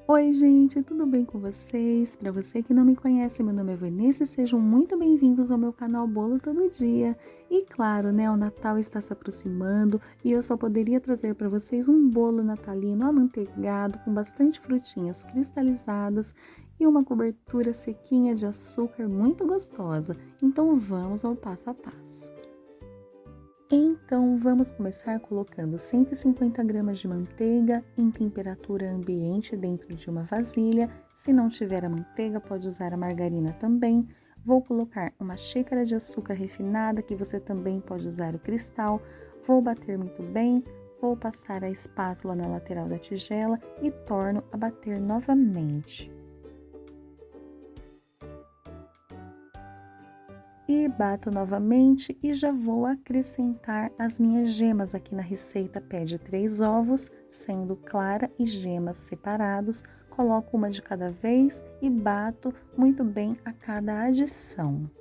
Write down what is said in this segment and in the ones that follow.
Oi, gente, tudo bem com vocês? Para você que não me conhece, meu nome é Vanessa e sejam muito bem-vindos ao meu canal Bolo Todo Dia. E claro, né, o Natal está se aproximando e eu só poderia trazer para vocês um bolo natalino amanteigado com bastante frutinhas cristalizadas e uma cobertura sequinha de açúcar muito gostosa. Então vamos ao passo a passo. Então, vamos começar colocando 150 gramas de manteiga em temperatura ambiente dentro de uma vasilha. Se não tiver a manteiga, pode usar a margarina também. Vou colocar uma xícara de açúcar refinada, que você também pode usar o cristal. Vou bater muito bem, vou passar a espátula na lateral da tigela e torno a bater novamente. E bato novamente e já vou acrescentar as minhas gemas. Aqui na receita pede 3 ovos, sendo clara e gemas separados. Coloco uma de cada vez e bato muito bem a cada adição.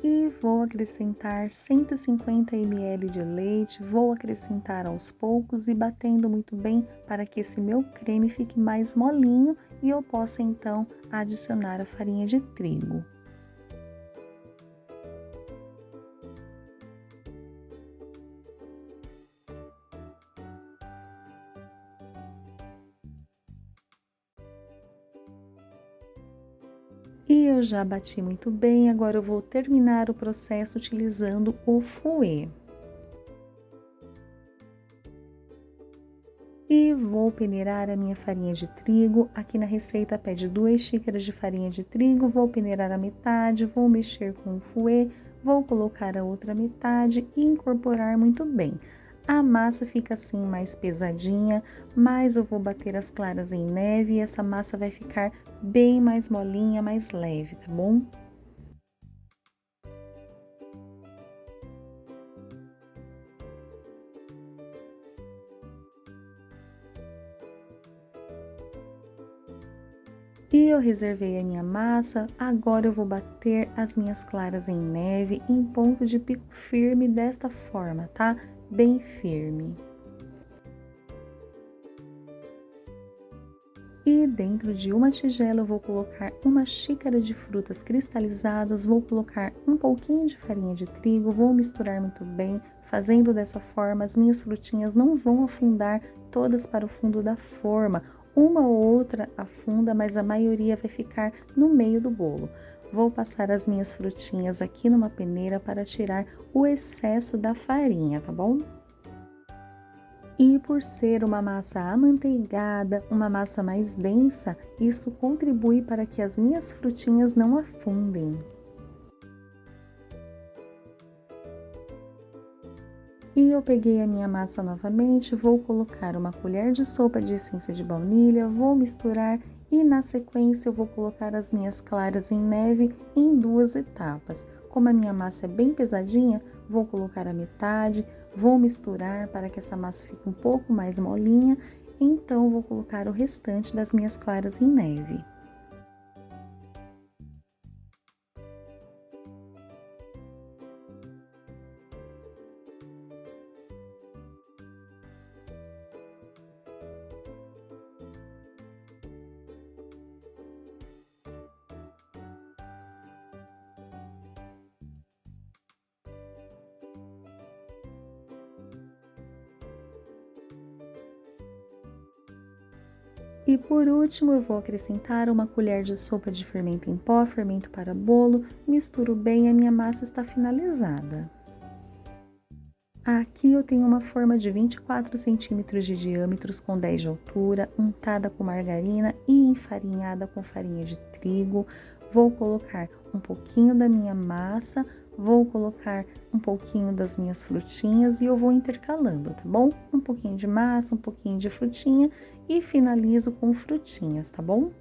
E vou acrescentar 150 ml de leite, vou acrescentar aos poucos e batendo muito bem para que esse meu creme fique mais molinho e eu possa então adicionar a farinha de trigo. E eu já bati muito bem, agora eu vou terminar o processo utilizando o fouet. E vou peneirar a minha farinha de trigo. Aqui na receita pede 2 xícaras de farinha de trigo, vou peneirar a metade, vou mexer com o fouet, vou colocar a outra metade e incorporar muito bem. A massa fica assim mais pesadinha, mas eu vou bater as claras em neve e essa massa vai ficar bem mais molinha, mais leve, tá bom? E eu reservei a minha massa, agora eu vou bater as minhas claras em neve em ponto de pico firme desta forma, tá? Bem firme. E dentro de uma tigela eu vou colocar uma xícara de frutas cristalizadas, vou colocar um pouquinho de farinha de trigo, vou misturar muito bem. Fazendo dessa forma, as minhas frutinhas não vão afundar todas para o fundo da forma. Uma ou outra afunda, mas a maioria vai ficar no meio do bolo. Vou passar as minhas frutinhas aqui numa peneira para tirar o excesso da farinha, tá bom? E por ser uma massa amanteigada, uma massa mais densa, isso contribui para que as minhas frutinhas não afundem. E eu peguei a minha massa novamente, vou colocar uma colher de sopa de essência de baunilha, vou misturar e na sequência eu vou colocar as minhas claras em neve em 2 etapas. Como a minha massa é bem pesadinha, vou colocar a metade, vou misturar para que essa massa fique um pouco mais molinha, então vou colocar o restante das minhas claras em neve. E por último, eu vou acrescentar uma colher de sopa de fermento em pó, fermento para bolo, misturo bem e a minha massa está finalizada. Aqui eu tenho uma forma de 24 centímetros de diâmetro com 10 de altura, untada com margarina e enfarinhada com farinha de trigo. Vou colocar um pouquinho da minha massa, vou colocar um pouquinho das minhas frutinhas e eu vou intercalando, tá bom? Um pouquinho de massa, um pouquinho de frutinha e finalizo com frutinhas, tá bom?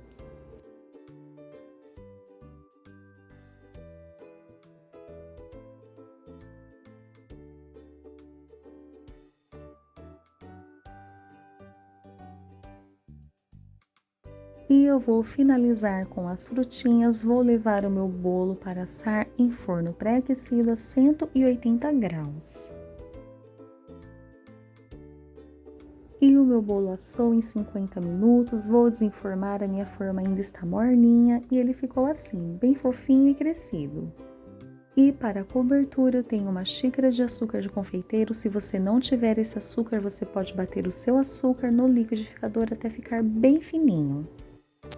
E eu vou finalizar com as frutinhas, vou levar o meu bolo para assar em forno pré-aquecido a 180 graus. E o meu bolo assou em 50 minutos, vou desenformar, a minha forma ainda está morninha e ele ficou assim, bem fofinho e crescido. E para a cobertura eu tenho uma xícara de açúcar de confeiteiro. Se você não tiver esse açúcar, você pode bater o seu açúcar no liquidificador até ficar bem fininho.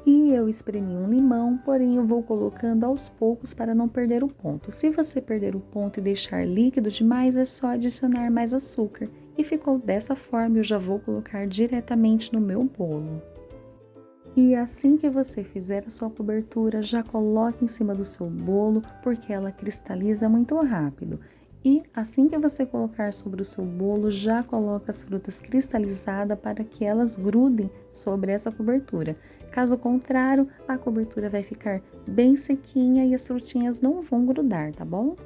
E eu espremi um limão, porém eu vou colocando aos poucos para não perder o ponto. Se você perder o ponto e deixar líquido demais, é só adicionar mais açúcar. E ficou dessa forma, eu já vou colocar diretamente no meu bolo. E assim que você fizer a sua cobertura, já coloque em cima do seu bolo, porque ela cristaliza muito rápido. E assim que você colocar sobre o seu bolo, já coloca as frutas cristalizadas para que elas grudem sobre essa cobertura. Caso contrário, a cobertura vai ficar bem sequinha e as frutinhas não vão grudar, tá bom?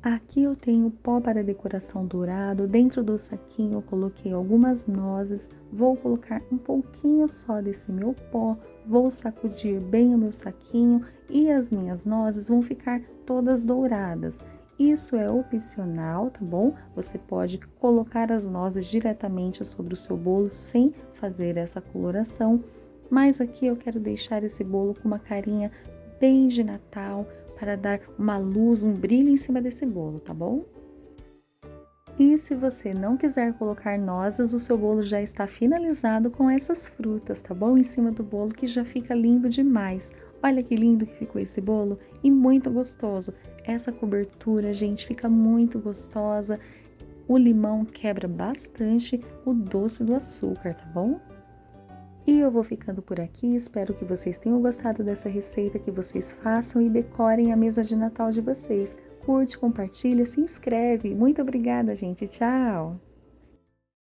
Aqui eu tenho pó para decoração dourado, dentro do saquinho eu coloquei algumas nozes, vou colocar um pouquinho só desse meu pó, vou sacudir bem o meu saquinho e as minhas nozes vão ficar todas douradas. Isso é opcional, tá bom? Você pode colocar as nozes diretamente sobre o seu bolo sem fazer essa coloração, mas aqui eu quero deixar esse bolo com uma carinha bem de Natal, para dar uma luz, um brilho em cima desse bolo, tá bom? E se você não quiser colocar nozes, o seu bolo já está finalizado com essas frutas, tá bom? Em cima do bolo, que já fica lindo demais. Olha que lindo que ficou esse bolo e muito gostoso. Essa cobertura, gente, fica muito gostosa. O limão quebra bastante o doce do açúcar, tá bom? E eu vou ficando por aqui, espero que vocês tenham gostado dessa receita, que vocês façam e decorem a mesa de Natal de vocês. Curte, compartilha, se inscreve. Muito obrigada, gente. Tchau!